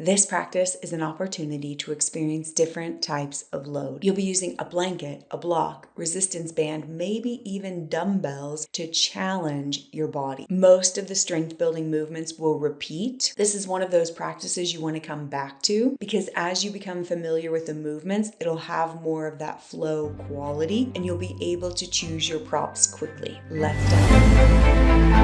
This practice is an opportunity to experience different types of load. You'll be using a blanket, a block, resistance band, maybe even dumbbells to challenge your body. Most of the strength building movements will repeat. This is one of those practices you want to come back to because as you become familiar with the movements, it'll have more of that flow quality and you'll be able to choose your props quickly. Let's dive in.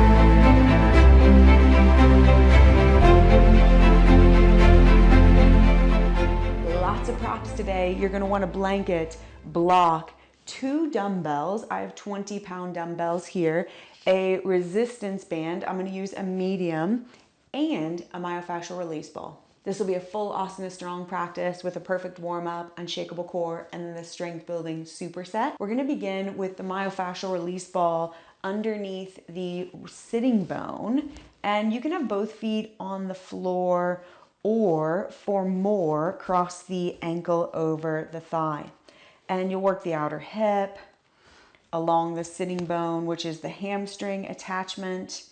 Lots of props today. You're going to want a blanket, block, 2 dumbbells. I have 20-pound dumbbells here, a resistance band. I'm going to use a medium and a myofascial release ball. This will be a full Asana Strong practice with a perfect warm-up, Unshakable core, and then the strength building superset. We're going to begin with the myofascial release ball underneath the sitting bone, and you can have both feet on the floor or for more, cross the ankle over the thigh. And you'll work the outer hip along the sitting bone, which is the hamstring attachment.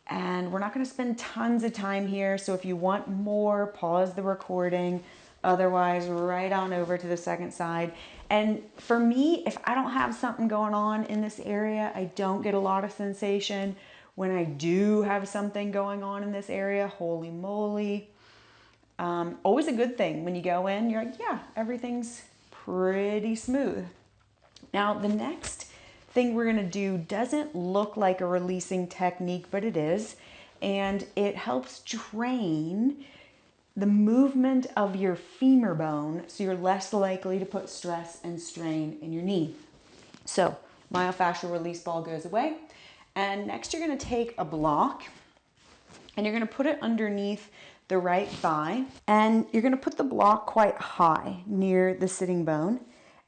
And we're not going to spend tons of time here. So if you want more, pause the recording. Otherwise, right on over to the second side. And for me, if I don't have something going on in this area, I don't get a lot of sensation. When I do have something going on in this area, holy moly. Always a good thing when you go in, you're like, yeah, everything's pretty smooth. Now, the next thing we're going to do doesn't look like a releasing technique, but it is. And it helps train the movement of your femur bone so you're less likely to put stress and strain in your knee. So, myofascial release ball goes away. And next you're going to take a block and you're going to put it underneath the right thigh, and you're going to put the block quite high near the sitting bone,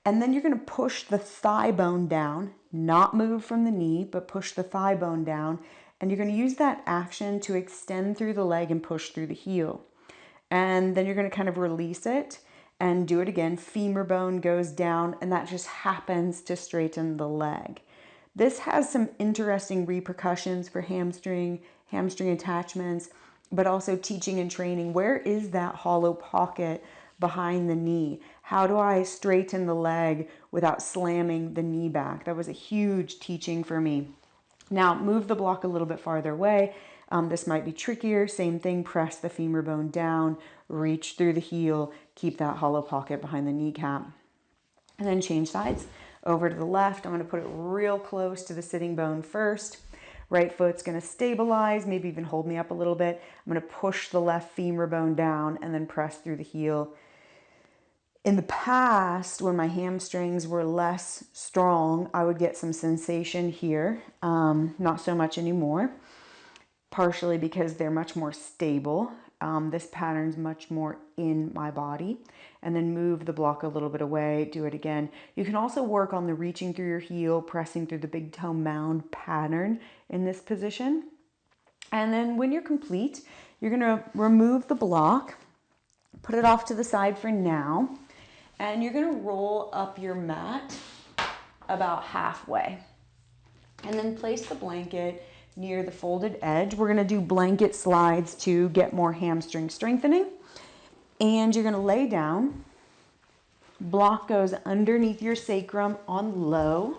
and then you're going to push the thigh bone down, not move from the knee, but push the thigh bone down, and you're going to use that action to extend through the leg and push through the heel. And then you're going to kind of release it and do it again. Femur bone goes down, and that just happens to straighten the leg. This has some interesting repercussions for hamstring attachments, but also teaching and training. Where is that hollow pocket behind the knee? How do I straighten the leg without slamming the knee back? That was a huge teaching for me. Now, move the block a little bit farther away. This might be trickier. Same thing, press the femur bone down, reach through the heel, keep that hollow pocket behind the kneecap. And then change sides. Over to the left, I'm going to put it real close to the sitting bone first. Right foot's going to stabilize, maybe even hold me up a little bit. I'm going to push the left femur bone down and then press through the heel. In the past, when my hamstrings were less strong, I would get some sensation here. Not so much anymore, partially because they're much more stable. This pattern's much more in my body. And then move the block a little bit away, do it again. You can also work on the reaching through your heel, pressing through the big toe mound pattern in this position. And then when you're complete, you're gonna remove the block, put it off to the side for now, and you're gonna roll up your mat about halfway. And then place the blanket near the folded edge. We're gonna do blanket slides to get more hamstring strengthening. And you're gonna lay down. Block goes underneath your sacrum on low.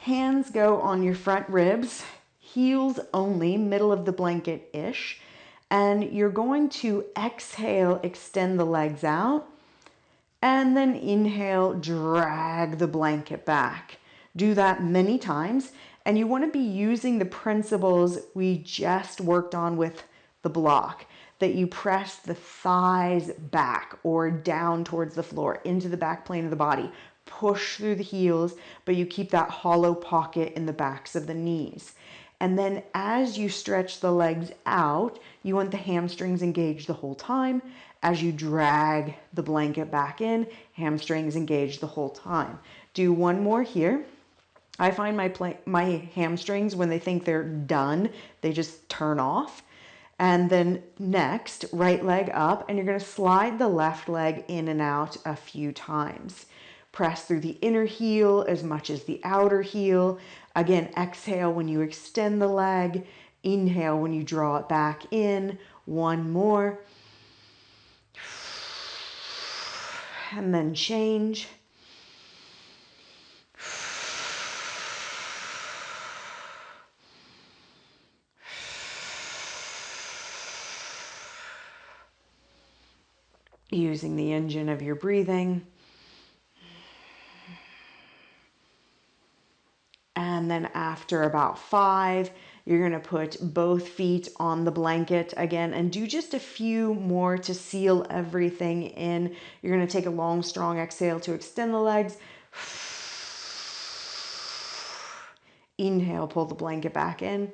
Hands go on your front ribs, heels only, middle of the blanket-ish. And you're going to exhale, extend the legs out. And then inhale, drag the blanket back. Do that many times. And you want to be using the principles we just worked on with the block, that you press the thighs back or down towards the floor into the back plane of the body. Push through the heels, but you keep that hollow pocket in the backs of the knees. And then as you stretch the legs out, you want the hamstrings engaged the whole time. As you drag the blanket back in, hamstrings engaged the whole time. Do one more here. I find my hamstrings, when they think they're done, they just turn off. And then next, right leg up, and you're going to slide the left leg in and out a few times. Press through the inner heel as much as the outer heel. Again, exhale when you extend the leg. Inhale when you draw it back in. One more. and then change. Using the engine of your breathing. And then after about 5, you're going to put both feet on the blanket again and do just a few more to seal everything in. You're going to take a long, strong exhale to extend the legs. Inhale, pull the blanket back in.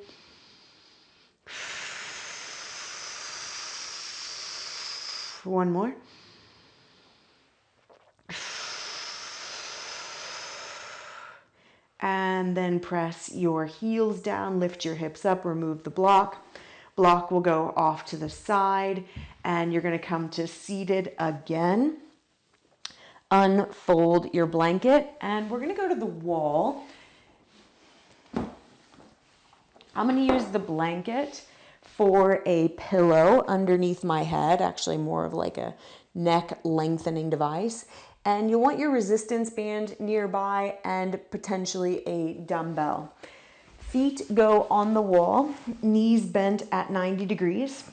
One more. And then press your heels down, lift your hips up, remove the block. Block will go off to the side, and you're going to come to seated again. Unfold your blanket, and we're going to go to the wall. I'm going to use the blanket for a pillow underneath my head, actually more of like a neck lengthening device. And you'll want your resistance band nearby and potentially a dumbbell. Feet go on the wall, knees bent at 90 degrees.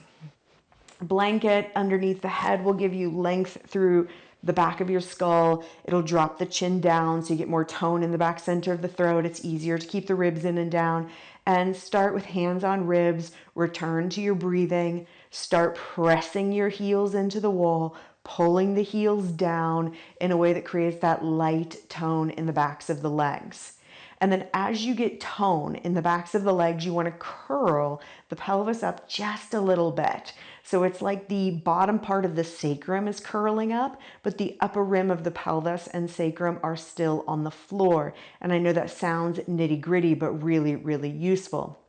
Blanket underneath the head will give you length through the back of your skull. It'll drop the chin down so you get more tone in the back center of the throat. It's easier to keep the ribs in and down. And start with hands on ribs. Return to your breathing. Start pressing your heels into the wall, pulling the heels down in a way that creates that light tone in the backs of the legs. And then as you get tone in the backs of the legs, you want to curl the pelvis up just a little bit. So it's like the bottom part of the sacrum is curling up, but the upper rim of the pelvis and sacrum are still on the floor. And I know that sounds nitty-gritty, but really, really useful.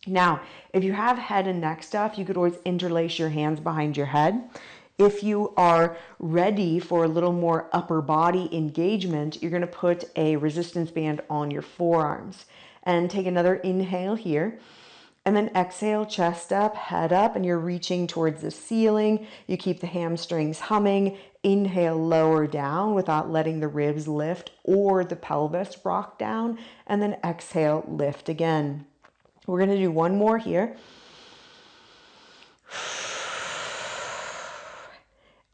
Now, if you have head and neck stuff, you could always interlace your hands behind your head. If you are ready for a little more upper body engagement, you're going to put a resistance band on your forearms. And take another inhale here. And then exhale, chest up, head up, and you're reaching towards the ceiling. You keep the hamstrings humming. Inhale, lower down without letting the ribs lift or the pelvis rock down. And then exhale, lift again. We're going to do one more here.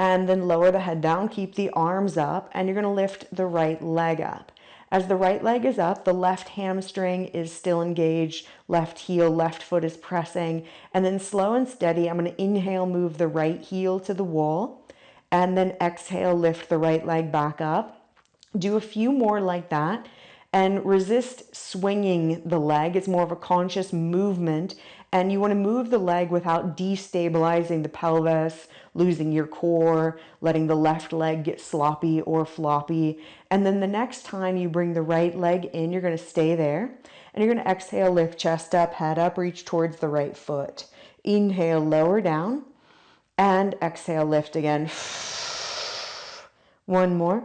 And then lower the head down, keep the arms up, and you're going to lift the right leg up. As the right leg is up, the left hamstring is still engaged, left heel, left foot is pressing, and then slow and steady, I'm going to inhale, move the right heel to the wall, and then exhale, lift the right leg back up. Do a few more like that, and resist swinging the leg. It's more of a conscious movement, and you want to move the leg without destabilizing the pelvis, losing your core, letting the left leg get sloppy or floppy. And then the next time you bring the right leg in, you're going to stay there, and you're going to exhale, lift chest up, head up, reach towards the right foot. Inhale, lower down, and exhale, lift again. One more.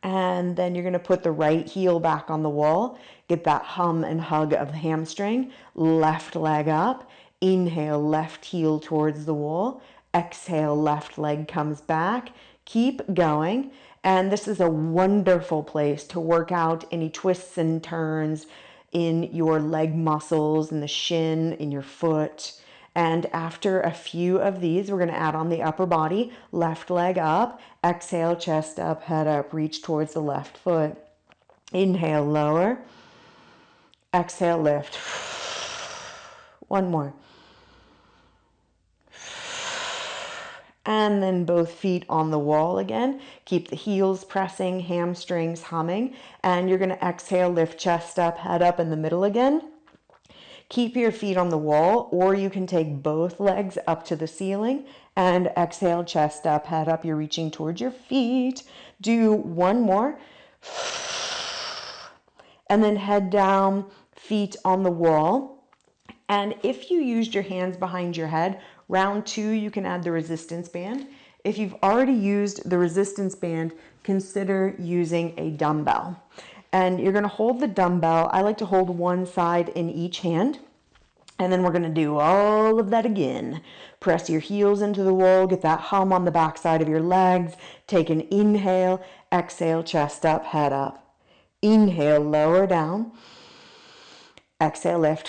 And then you're going to put the right heel back on the wall. Get that hum and hug of the hamstring. Left leg up. Inhale, left heel towards the wall. Exhale, left leg comes back. Keep going. And this is a wonderful place to work out any twists and turns in your leg muscles, in the shin, in your foot. And after a few of these, we're going to add on the upper body, left leg up, exhale, chest up, head up, reach towards the left foot. Inhale, lower, exhale, lift. One more. And then both feet on the wall again. Keep the heels pressing, hamstrings humming, and you're going to exhale, lift chest up, head up in the middle again. Keep your feet on the wall, or you can take both legs up to the ceiling and exhale, chest up, head up. You're reaching towards your feet. Do one more. And then head down, feet on the wall. And if you used your hands behind your head, round 2, you can add the resistance band. If you've already used the resistance band, consider using a dumbbell. And you're going to hold the dumbbell. I like to hold one side in each hand. And then we're going to do all of that again. Press your heels into the wall, get that hum on the back side of your legs. Take an inhale, exhale, chest up, head up. Inhale, lower down. Exhale, lift.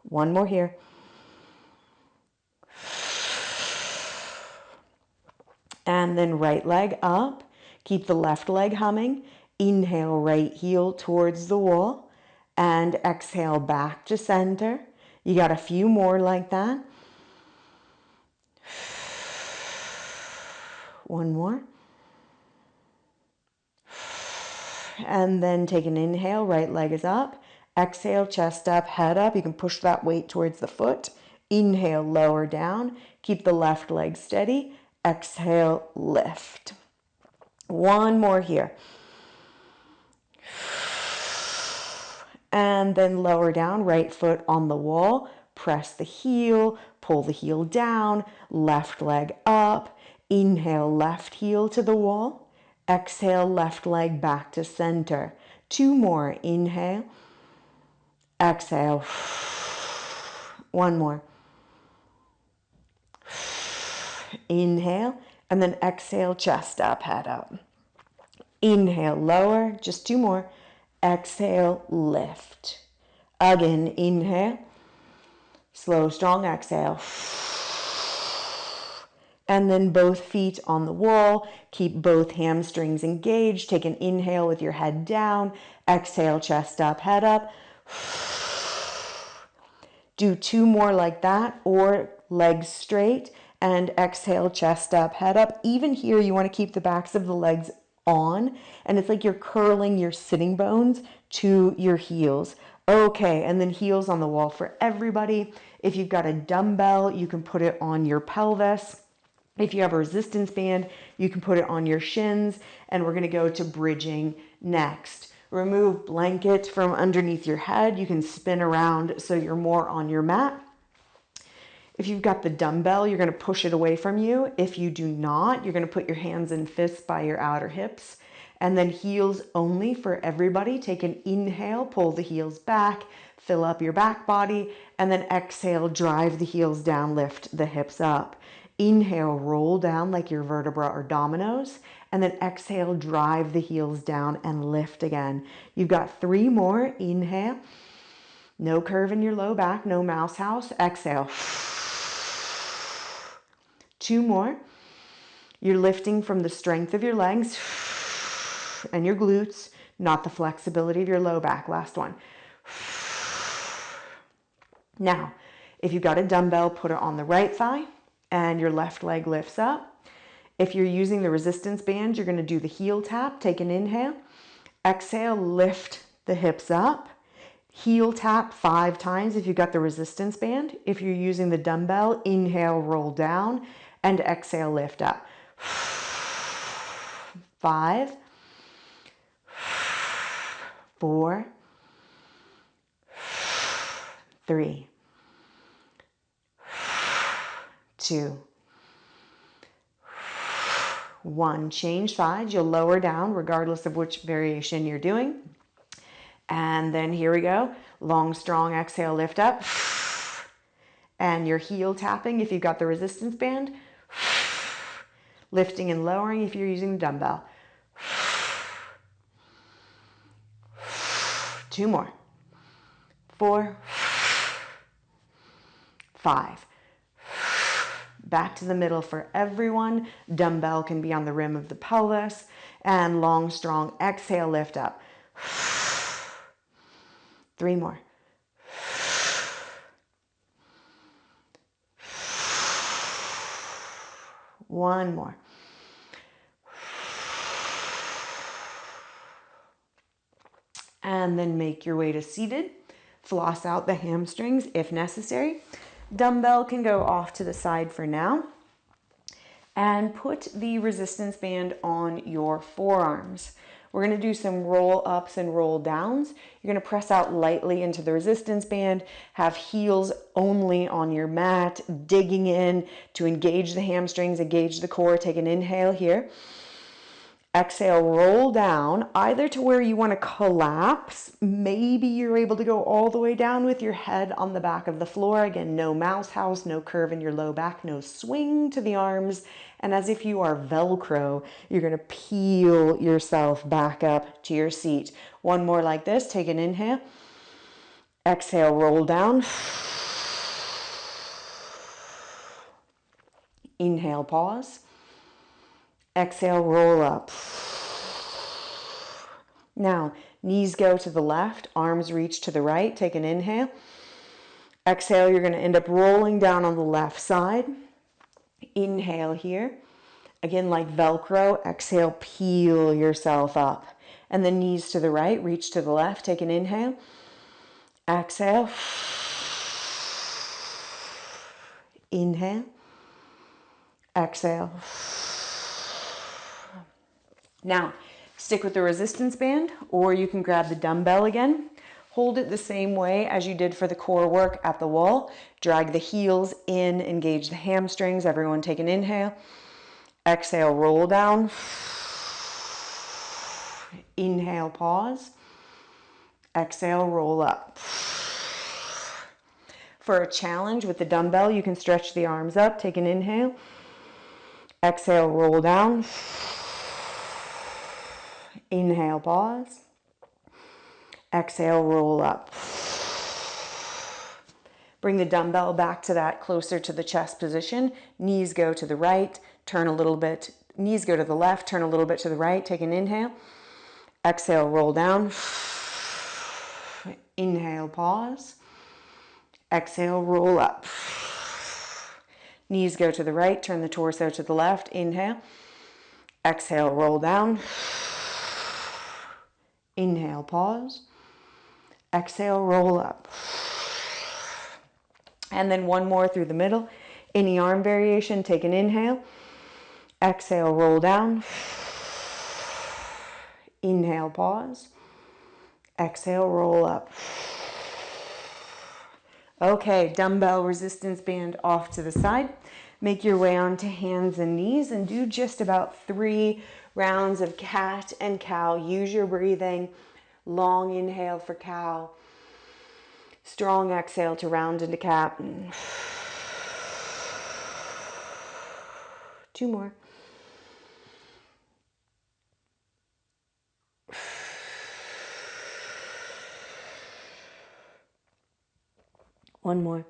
One more here. And then right leg up. Keep the left leg humming. Inhale, right heel towards the wall. And exhale back to center. You got a few more like that. One more. And then take an inhale, right leg is up. Exhale, chest up, head up. You can push that weight towards the foot. Inhale, lower down. Keep the left leg steady. Exhale, lift. One more here. And then lower down, right foot on the wall. Press the heel, pull the heel down, left leg up. Inhale, left heel to the wall. Exhale, left leg back to center. Two more. Inhale. Exhale. One more. Inhale. And then exhale, chest up, head up. Inhale, lower. Just two more. Exhale, lift. Again, inhale. Slow, strong exhale. And then both feet on the wall. Keep both hamstrings engaged. Take an inhale with your head down. Exhale, chest up, head up. Do two more like that, or legs straight. And exhale, chest up, head up. Even here, you want to keep the backs of the legs on. And it's like you're curling your sitting bones to your heels. Okay, and then heels on the wall for everybody. If you've got a dumbbell, you can put it on your pelvis. If you have a resistance band, you can put it on your shins. And we're going to go to bridging next. Remove blanket from underneath your head. You can spin around so you're more on your mat. If you've got the dumbbell, you're going to push it away from you. If you do not, you're going to put your hands and fists by your outer hips. And then heels only for everybody. Take an inhale, pull the heels back, fill up your back body, and then exhale, drive the heels down, lift the hips up. Inhale, roll down like your vertebra or dominoes, and then exhale, drive the heels down and lift again. You've got three more. Inhale, no curve in your low back, no mouse house. Exhale. Two more. You're lifting from the strength of your legs and your glutes, not the flexibility of your low back. Last one. Now, if you've got a dumbbell, put it on the right thigh and your left leg lifts up. If you're using the resistance band, you're going to do the heel tap. Take an inhale. Exhale, lift the hips up. Heel tap 5 times if you've got the resistance band. If you're using the dumbbell, inhale, roll down, and exhale, lift up. 5, 4, 3, 2, 1. Change sides. You'll lower down regardless of which variation you're doing. And then here we go. Long, strong exhale, lift up. And your heel tapping if you've got the resistance band. Lifting and lowering if you're using the dumbbell. 2 more. 4, 5. Back to the middle for everyone. Dumbbell can be on the rim of the pelvis. And long, strong exhale, lift up. 3 more. 1 more. And then make your way to seated. Floss out the hamstrings if necessary. Dumbbell can go off to the side for now. And put the resistance band on your forearms. We're going to do some roll ups and roll downs. You're going to press out lightly into the resistance band, have heels only on your mat, digging in to engage the hamstrings, engage the core. Take an inhale here. Exhale, roll down, either to where you want to collapse. Maybe you're able to go all the way down with your head on the back of the floor. Again, no mouse house, no curve in your low back, no swing to the arms. And as if you are Velcro, you're going to peel yourself back up to your seat. One more like this. Take an inhale. Exhale, roll down. Inhale, pause. Exhale, roll up. Now, knees go to the left, arms reach to the right. Take an inhale. Exhale, you're going to end up rolling down on the left side. Inhale here. Again, like Velcro, exhale, peel yourself up. And then knees to the right, reach to the left. Take an inhale. Exhale. Inhale. Exhale. Now, stick with the resistance band, or you can grab the dumbbell again. Hold it the same way as you did for the core work at the wall. Drag the heels in, engage the hamstrings. Everyone take an inhale. Exhale, roll down. Inhale, pause. Exhale, roll up. For a challenge with the dumbbell, you can stretch the arms up. Take an inhale. Exhale, roll down. Inhale, pause. Exhale, roll up. Bring the dumbbell back to that closer to the chest position. Knees go to the right, turn a little bit. Knees go to the left, turn a little bit to the right. Take an inhale. Exhale, roll down. Inhale, pause. Exhale, roll up. Knees go to the right, turn the torso to the left. Inhale. Exhale, roll down. Inhale, pause. Exhale, roll up. And then one more through the middle. Any arm variation, take an inhale. Exhale, roll down. Inhale, pause. Exhale, roll up. Okay, dumbbell resistance band off to the side. Make your way onto hands and knees and do just about 3 rounds of cat and cow. Use your breathing. Long inhale for cow. Strong exhale to round into cat. 2 more. One more.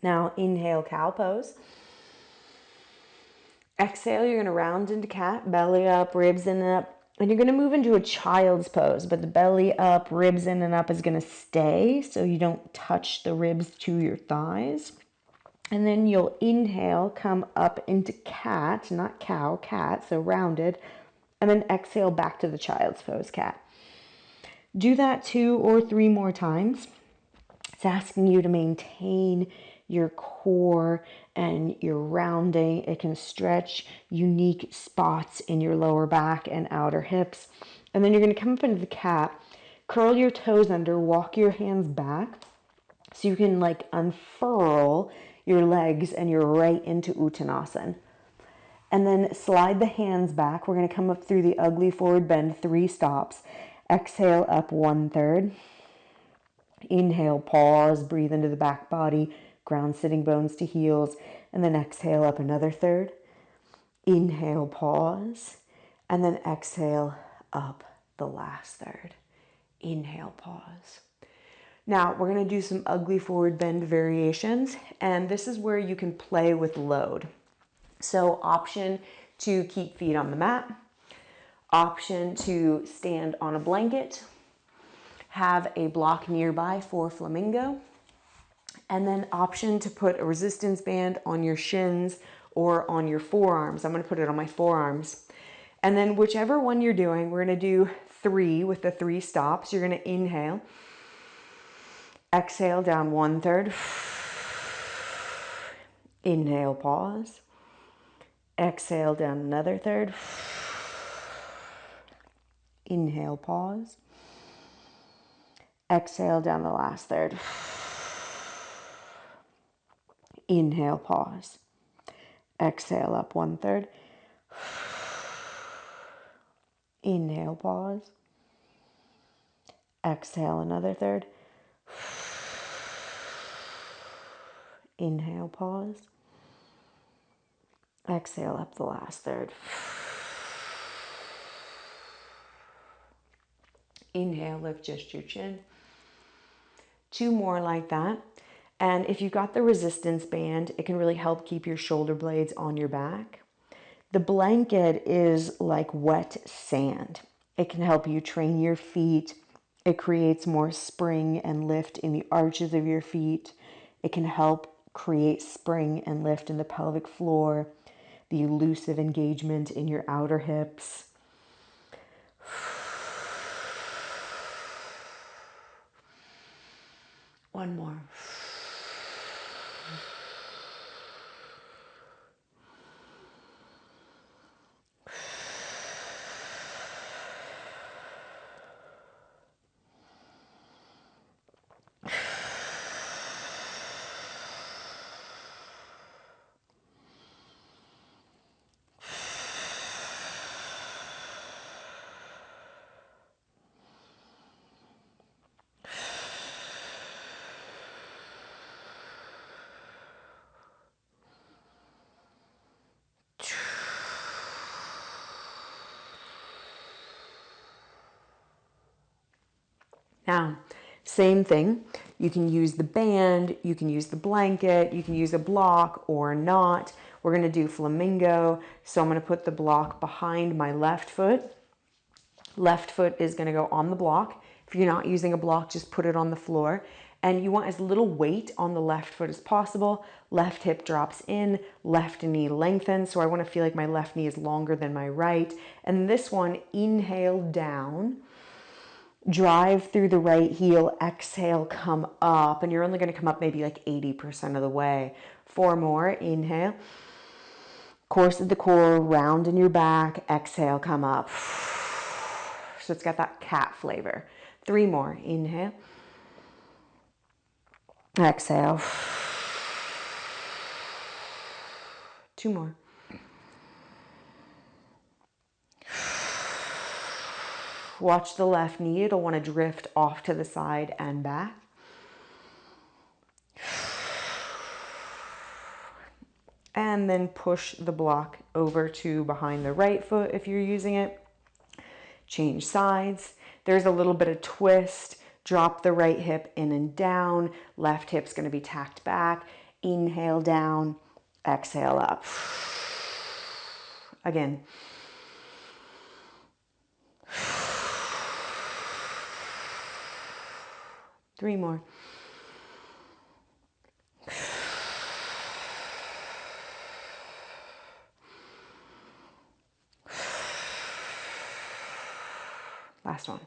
Now inhale, cow pose. Exhale, you're going to round into cat, belly up, ribs in and up. And you're going to move into a child's pose, but the belly up, ribs in and up is going to stay so you don't touch the ribs to your thighs. And then you'll inhale, come up into cat, not cow, cat, so rounded. And then exhale back to the child's pose, cat. Do that 2 or 3 more times. It's asking you to maintain your core and your rounding. It can stretch unique spots in your lower back and outer hips. And then you're going to come up into the cat, curl your toes under, walk your hands back so you can like unfurl your legs and you're right into Uttanasana. And then slide the hands back. We're going to come up through the ugly forward bend, 3 stops. Exhale up 1/3. Inhale, pause, breathe into the back body, ground sitting bones to heels, and then exhale up another 1/3. Inhale, pause, and then exhale up the last 1/3. Inhale, pause. Now we're going to do some ugly forward bend variations, and this is where you can play with load. So option to keep feet on the mat, option to stand on a blanket, have a block nearby for flamingo, and then option to put a resistance band on your shins or on your forearms. I'm going to put it on my forearms. And then whichever one you're doing, we're going to do 3 with the 3 stops. You're going to inhale, exhale down 1/3, inhale, pause, exhale down another 1/3, inhale, pause, Exhale down the last third. Inhale, pause. Exhale up 1/3. Inhale, pause. Exhale another third. Inhale, pause. Exhale up the last third. Inhale, lift just your chin. 2 more like that. And if you've got the resistance band, it can really help keep your shoulder blades on your back. The blanket is like wet sand. It can help you train your feet. It creates more spring and lift in the arches of your feet. It can help create spring and lift in the pelvic floor, the elusive engagement in your outer hips. One more. Now, same thing. You can use the band, you can use the blanket, you can use a block or not. We're going to do flamingo. So I'm going to put the block behind my left foot. Left foot is going to go on the block. If you're not using a block, just put it on the floor. And you want as little weight on the left foot as possible. Left hip drops in, left knee lengthens. So I want to feel like my left knee is longer than my right. And this one, inhale down. Drive through the right heel, exhale, come up. And you're only going to come up maybe like 80% of the way. 4 more, inhale. Course of the core, round in your back, exhale, come up. So it's got that cat flavor. 3 more, inhale. Exhale. 2 more. Watch the left knee. It'll want to drift off to the side and back. And then push the block over to behind the right foot if you're using it. Change sides. There's a little bit of twist. Drop the right hip in and down. Left hip's going to be tacked back. Inhale down. Exhale up. Again. Three more. Last one.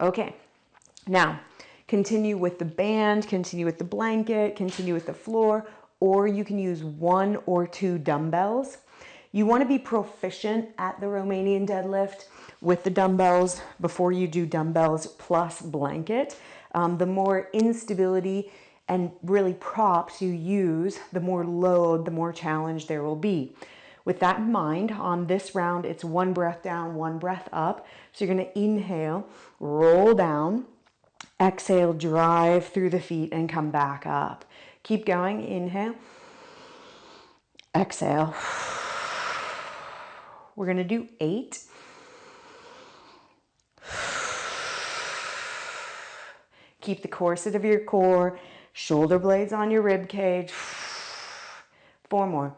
Okay, now continue with the band, continue with the blanket, continue with the floor, or you can use 1 or 2 dumbbells. You want to be proficient at the Romanian deadlift with the dumbbells before you do dumbbells plus blanket. The more instability and really props you use, the more load, the more challenge there will be. With that in mind, on this round, it's 1 breath down, 1 breath up. So you're going to inhale, roll down, exhale, drive through the feet and come back up. Keep going, inhale, exhale. We're going to do 8. Keep the corset of your core, shoulder blades on your rib cage. 4 more.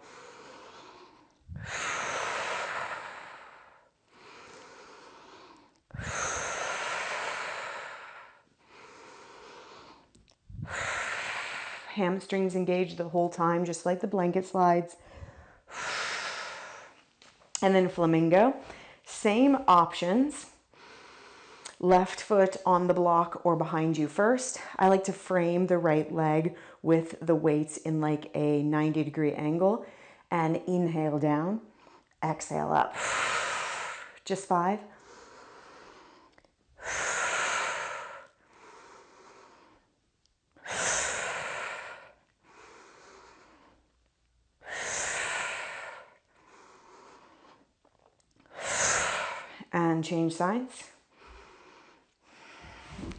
Hamstrings engaged the whole time, just like the blanket slides. And then flamingo, same options. Left foot on the block or behind you first. I like to frame the right leg with the weights in like a 90-degree angle. And inhale down, exhale up. Just 5. and change sides.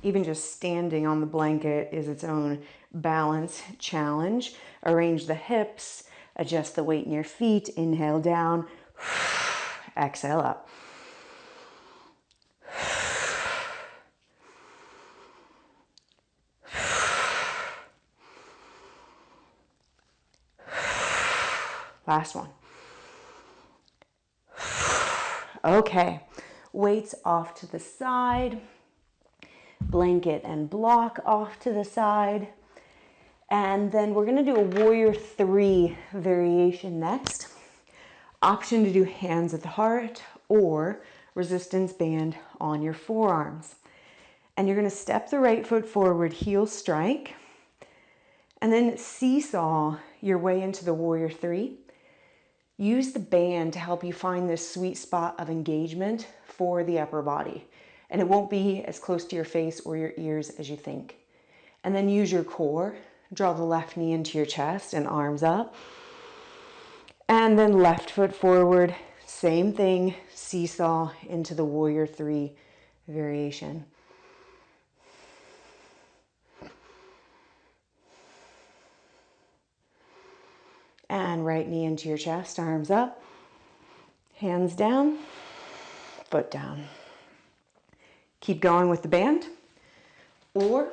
Even just standing on the blanket is its own balance challenge. Arrange the hips, adjust the weight in your feet, inhale down, exhale up. Last one. Okay, weights off to the side, blanket and block off to the side. And then we're gonna do a warrior 3 variation next. Option to do hands at the heart or resistance band on your forearms. And you're gonna step the right foot forward, heel strike, and then seesaw your way into the warrior 3. Use the band to help you find this sweet spot of engagement for the upper body. And it won't be as close to your face or your ears as you think. And then use your core. Draw the left knee into your chest and arms up. And then left foot forward. Same thing, seesaw into the warrior 3 variation. And right knee into your chest, arms up, hands down, foot down. Keep going with the band, or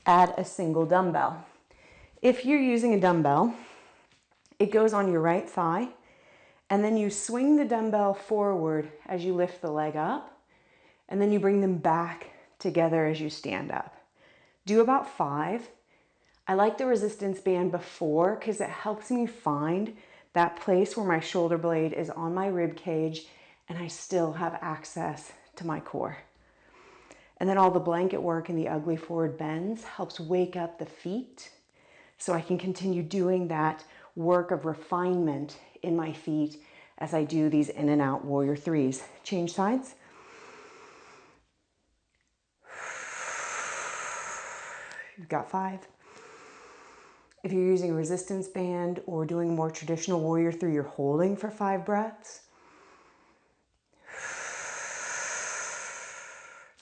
add a single dumbbell. If you're using a dumbbell, it goes on your right thigh, and then you swing the dumbbell forward as you lift the leg up, and then you bring them back together as you stand up. Do about 5. I like the resistance band before because it helps me find that place where my shoulder blade is on my rib cage and I still have access to my core. And then all the blanket work and the ugly forward bends helps wake up the feet so I can continue doing that work of refinement in my feet as I do these in and out warrior 3s. Change sides. You've got 5. If you're using a resistance band or doing more traditional warrior 3, you're holding for 5 breaths.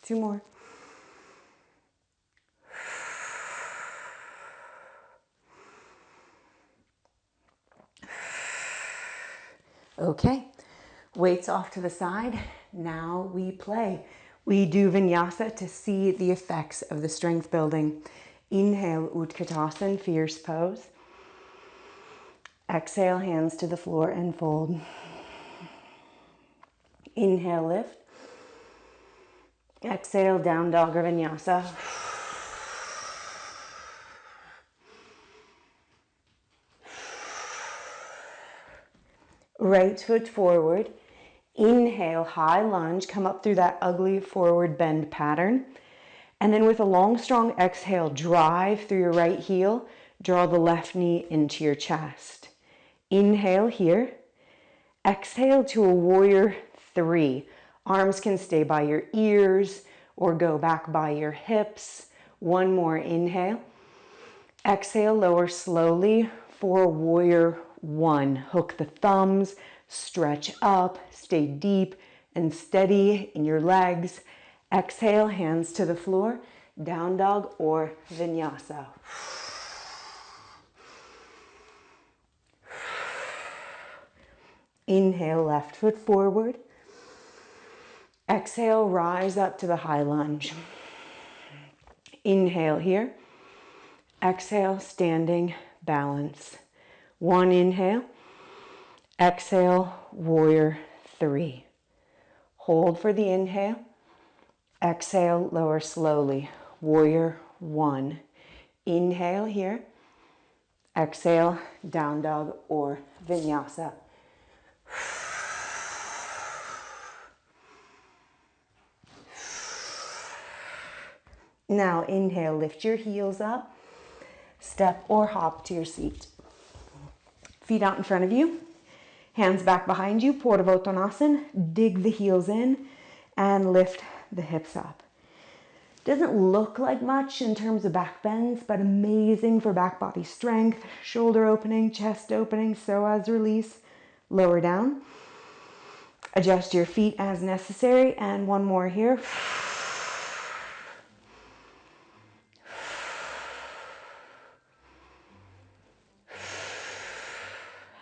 2 more. Okay, weights off to the side. Now we play. We do vinyasa to see the effects of the strength building. Inhale, Utkatasana, fierce pose. Exhale, hands to the floor and fold. Inhale, lift. Exhale, down dog or vinyasa. Right foot forward. Inhale, high lunge, come up through that ugly forward bend pattern. And then with a long, strong exhale, drive through your right heel, draw the left knee into your chest. Inhale here. Exhale to a warrior 3. Arms can stay by your ears or go back by your hips. One more inhale. Exhale, lower slowly for warrior 1. Hook the thumbs, stretch up, stay deep and steady in your legs. Exhale, hands to the floor, down dog or vinyasa. Inhale, left foot forward. Exhale, rise up to the high lunge. Inhale here. Exhale, standing balance. 1 inhale. Exhale, warrior 3. Hold for the inhale. Exhale, lower slowly. Warrior 1. Inhale here. Exhale, down dog or vinyasa. Now inhale, lift your heels up. Step or hop to your seat. Feet out in front of you. Hands back behind you, Purvottanasana. Dig the heels in and lift the hips up. Doesn't look like much in terms of back bends, but amazing for back body strength, shoulder opening, chest opening, psoas release, lower down. Adjust your feet as necessary, and one more here.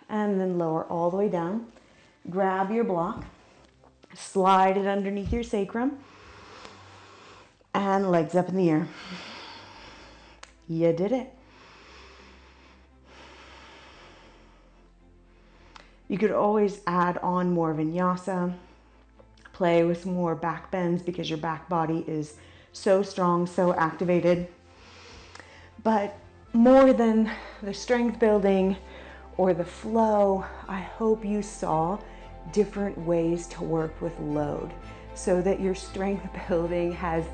And then lower all the way down. Grab your block, slide it underneath your sacrum, and legs up in the air. You did it. You could always add on more vinyasa, play with some more back bends because your back body is so strong, so activated. But more than the strength building or the flow, I hope you saw different ways to work with load so that your strength building has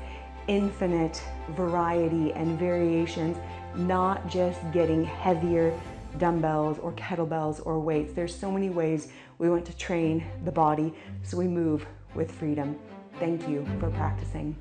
infinite variety and variations, not just getting heavier dumbbells or kettlebells or weights. There's so many ways we want to train the body so we move with freedom. Thank you for practicing.